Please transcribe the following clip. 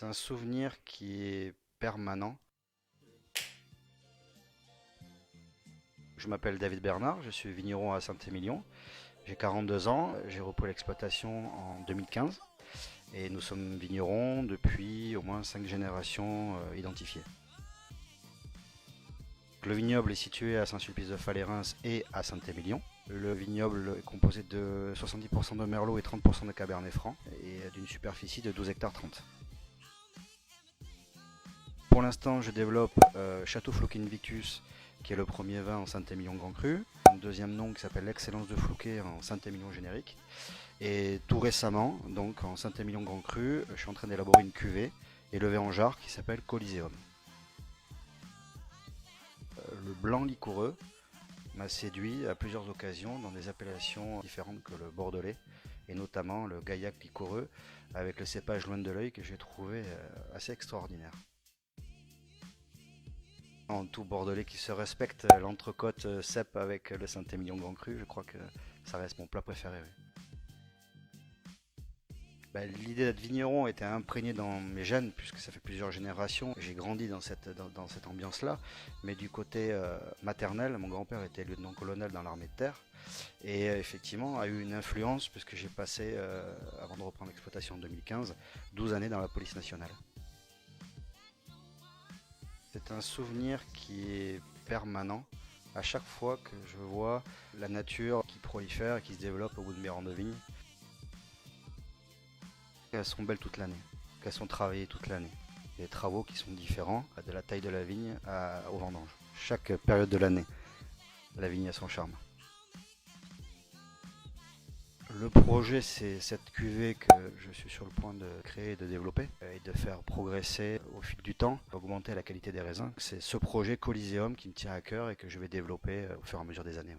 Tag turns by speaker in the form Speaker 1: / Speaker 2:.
Speaker 1: C'est un souvenir qui est permanent. Je m'appelle David Bernard, je suis vigneron à Saint-Émilion. J'ai 42 ans, j'ai repris l'exploitation en 2015 et nous sommes vignerons depuis au moins 5 générations identifiées. Le vignoble est situé à Saint-Sulpice-de-Falérins et à Saint-Émilion. Le vignoble est composé de 70% de merlot et 30% de cabernet franc et d'une superficie de 12 hectares 30. Pour l'instant, je développe Château Flouquet Invictus, qui est le premier vin en Saint-Émilion Grand Cru. Un deuxième nom qui s'appelle l'Excellence de Flouquet en Saint-Émilion Générique. Et tout récemment, donc en Saint-Émilion Grand Cru, je suis en train d'élaborer une cuvée élevée en jarre qui s'appelle Coliseum. Le blanc liquoreux m'a séduit à plusieurs occasions dans des appellations différentes que le bordelais, et notamment le gaillac liquoreux avec le cépage loin de l'œil que j'ai trouvé assez extraordinaire. En tout bordelais qui se respecte, l'entrecôte cèpe avec le Saint-Émilion Grand Cru, je crois que ça reste mon plat préféré. Oui. L'idée d'être vigneron était imprégnée dans mes gènes, puisque ça fait plusieurs générations. J'ai grandi dans cette ambiance-là, mais du côté maternel, mon grand-père était lieutenant-colonel dans l'armée de terre, et effectivement a eu une influence, puisque j'ai passé, avant de reprendre l'exploitation en 2015, 12 années dans la police nationale. C'est un souvenir qui est permanent. À chaque fois que je vois la nature qui prolifère et qui se développe au bout de mes rangs de vigne, elles sont belles toute l'année, qu'elles sont travaillées toute l'année. Des travaux qui sont différents, de la taille de la vigne au vendange. Chaque période de l'année, la vigne a son charme. Le projet, c'est cette cuvée que je suis sur le point de créer et de développer et de faire progresser au fil du temps, augmenter la qualité des raisins. C'est ce projet Coliseum qui me tient à cœur et que je vais développer au fur et à mesure des années.